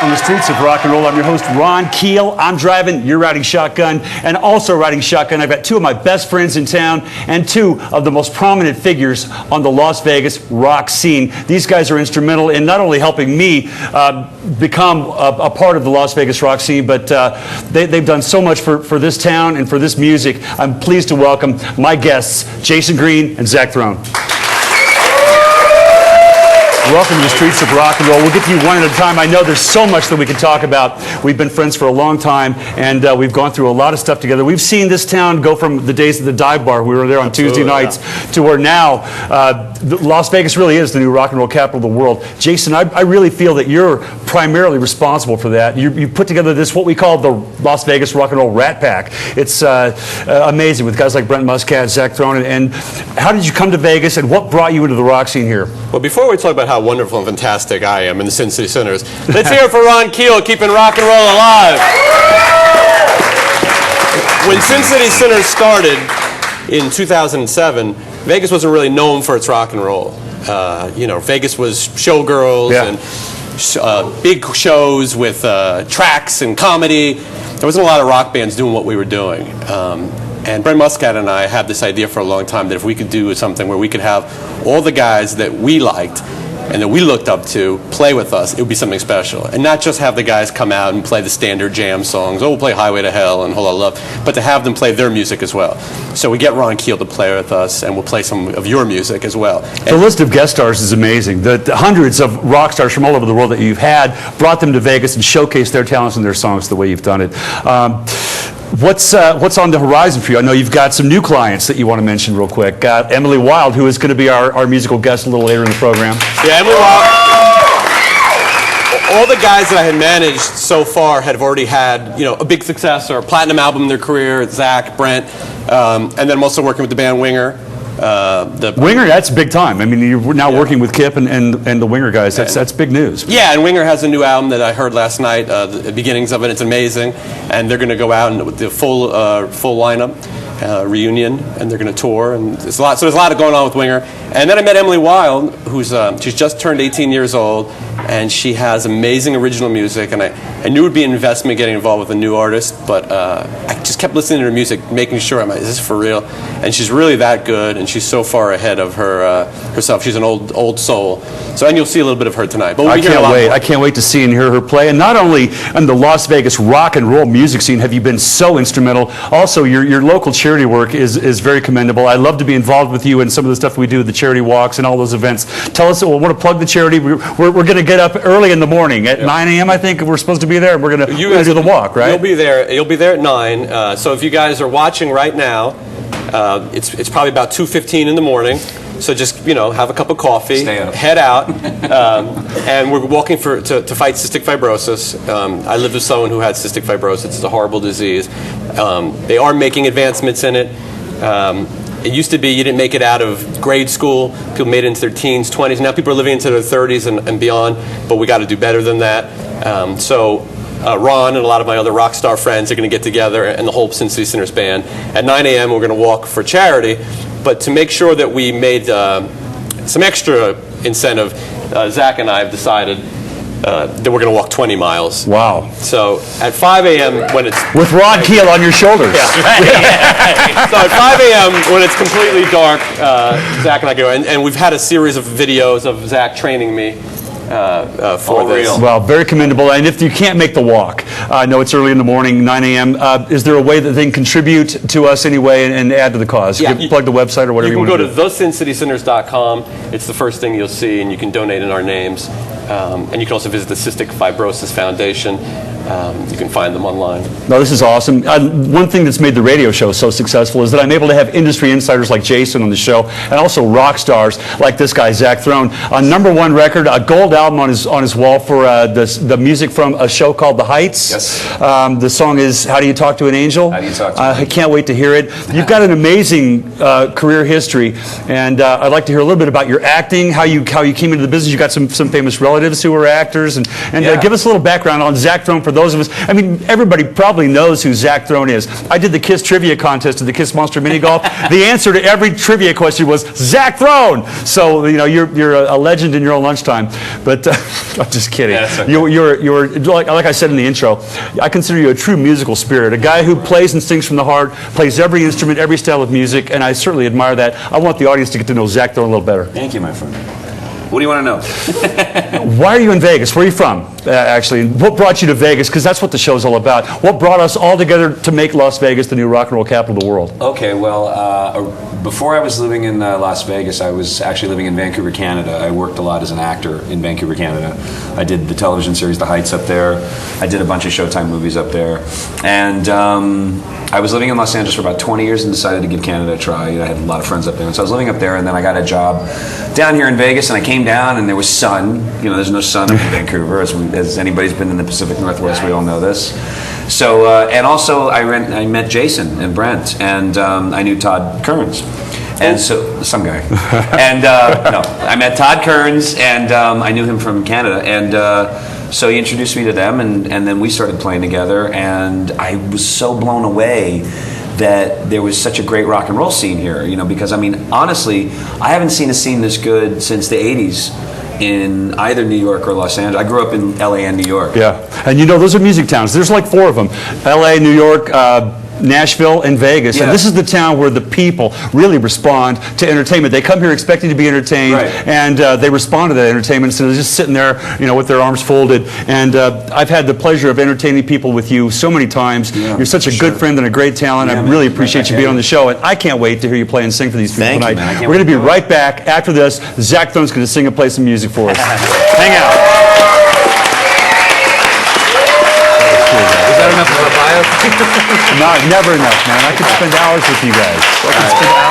on the streets of rock and roll. I'm your host, Ron Keel. I'm driving, you're riding shotgun, and also riding shotgun. I've got two of my best friends in town and two of the most prominent figures on the Las Vegas rock scene. These guys are instrumental in not only helping me become a part of the Las Vegas rock scene, but they've done so much for this town and for this music. I'm pleased to welcome my guests, Jason Green and Zach Throne. Welcome to the streets of rock and roll. We'll get to you one at a time. I know there's so much that we can talk about. We've been friends for a long time, and we've gone through a lot of stuff together. We've seen this town go from the days of the dive bar, we were there on Tuesday nights, to where now Las Vegas really is the new rock and roll capital of the world. Jason, I really feel that you're primarily responsible for that. You put together this, what we call the Las Vegas Rock and Roll Rat Pack. It's amazing with guys like Brent Muscat, Zach Throne, and how did you come to Vegas, and what brought you into the rock scene here? Well, before we talk about how wonderful and fantastic I am in the Sin City Sinners, let's hear it for Ron Keel, keeping rock and roll alive. When Sin City Sinners started in 2007, Vegas wasn't really known for its rock and roll. Vegas was showgirls and big shows with tracks and comedy. There wasn't a lot of rock bands doing what we were doing. And Brent Muscat and I had this idea for a long time that if we could do something where we could have all the guys that we liked and that we looked up to play with us, it would be something special. And not just have the guys come out and play the standard jam songs, we'll play Highway to Hell and Whole Lotta Love, but to have them play their music as well. So we get Ron Keel to play with us, and we'll play some of your music as well. The list of guest stars is amazing. The hundreds of rock stars from all over the world that you've had, brought them to Vegas and showcased their talents and their songs the way you've done it. What's on the horizon for you? I know you've got some new clients that you want to mention real quick. Got Emily Wilde, who is going to be our musical guest a little later in the program. Yeah, Emily Wilde. All the guys that I had managed so far have already had, a big success or a platinum album in their career. Zach, Brent, and then I'm also working with the band Winger. Winger, that's big time. I mean, you're now working with Kip and the Winger guys. That's big news. Yeah, and Winger has a new album that I heard last night, the beginnings of it. It's amazing. And they're going to go out and with the full lineup, reunion, and they're going to tour. And there's a lot going on with Winger. And then I met Emily Wilde, she's just turned 18 years old, and she has amazing original music. And I knew it would be an investment getting involved with a new artist, but I just kept listening to her music, making sure, is this for real? And she's really that good, and she's so far ahead of herself. She's an old soul. So, and you'll see a little bit of her tonight. But I can't wait to see and hear her play. And not only in the Las Vegas rock and roll music scene have you been so instrumental, also your local charity work is very commendable. I love to be involved with you in some of the stuff we do, the charity walks and all those events. Tell us, we want to plug the charity. We're going to get up early in the morning at 9 a.m. I think we're supposed to be there. We're going to do the walk, right? You'll be there. You'll be there at 9. So if you guys are watching right now, it's probably about 2:15 in the morning. So just have a cup of coffee, head out, and we're walking to fight cystic fibrosis. I lived with someone who had cystic fibrosis. It's a horrible disease. They are making advancements in it. It used to be you didn't make it out of grade school. People made it into their teens, 20s. Now people are living into their 30s and beyond, but we got to do better than that. Ron and a lot of my other rock star friends are going to get together, and the whole Sin City Sinners band. At 9 a.m. we're going to walk for charity, but to make sure that we made some extra incentive, Zach and I have decided that we're going to walk 20 miles. Wow. So at 5 a.m. when it's... With Ron Keel on your shoulders. Yeah. So at 5 a.m. when it's completely dark, Zach and I go, and we've had a series of videos of Zach training me for this. Well, very commendable. And if you can't make the walk, I know it's early in the morning, 9 a.m., is there a way that they can contribute to us anyway and add to the cause? Yeah, you plug the website or whatever you want to do. You can go to thesincitysinners.com. It's the first thing you'll see, and you can donate in our names. And you can also visit the Cystic Fibrosis Foundation. You can find them online. No, this is awesome. One thing that's made the radio show so successful is that I'm able to have industry insiders like Jason on the show, and also rock stars like this guy, Zach Throne. A #1 record, a gold album on his wall for the music from a show called The Heights. Yes. The song is How Do You Talk to an Angel? How Do You Talk to an Angel? I can't wait to hear it. You've got an amazing career history, and I'd like to hear a little bit about your acting, how you came into the business. You got some famous relatives who were actors, and give us a little background on Zach Throne for for those of us, I mean, everybody probably knows who Zach Throne is. I did the KISS trivia contest at the KISS Monster Mini Golf. The answer to every trivia question was Zach Throne. So, you know, you're a legend in your own lunchtime. But I'm just kidding. Yeah, okay. You're like I said in the intro, I consider you a true musical spirit, a guy who plays and sings from the heart, plays every instrument, every style of music, and I certainly admire that. I want the audience to get to know Zach Throne a little better. Thank you, my friend. What do you want to know? Why are you in Vegas? Where are you from, actually? What brought you to Vegas? Because that's what the show's all about. What brought us all together to make Las Vegas the new rock and roll capital of the world? Okay, well, before I was living in Las Vegas, I was actually living in Vancouver, Canada. I worked a lot as an actor in Vancouver, Canada. I did the television series The Heights up there. I did a bunch of Showtime movies up there. And I was living in Los Angeles for about 20 years and decided to give Canada a try. I had a lot of friends up there. And so I was living up there, and then I got a job down here in Vegas, and I came down, and there was sun. You know, there's no sun up in Vancouver. As anybody's been in the Pacific Northwest, we all know this. So, and also I met Jason and Brent, and I knew Todd Kearns. And so, some guy. And no, I met Todd Kearns, and I knew him from Canada. And so he introduced me to them, and then we started playing together. And I was so blown away that there was such a great rock and roll scene here, you know, because I mean, honestly, I haven't seen a scene this good since the 80s in either New York or Los Angeles. I grew up in LA and New York. Yeah, and you know, those are music towns. There's like 4 of them. LA, New York, Nashville, and Vegas. Yeah. And this is the town where the people really respond to entertainment. They come here expecting to be entertained, Right. and they respond to that entertainment instead of just sitting there, you know, with their arms folded. And I've had the pleasure of entertaining people with you so many times. Yeah, You're such a good friend and a great talent. Yeah, I man. really appreciate you Right back being at on you. the show, and I can't wait to hear you play and sing for these people Thank you, tonight. man. I can't We're going to wait be to do it. right back after this. Zach Throne's going to sing and play some music for us. Hang out. Is that enough of a bio? Not never enough, man. I could spend hours with you guys. I could spend hours.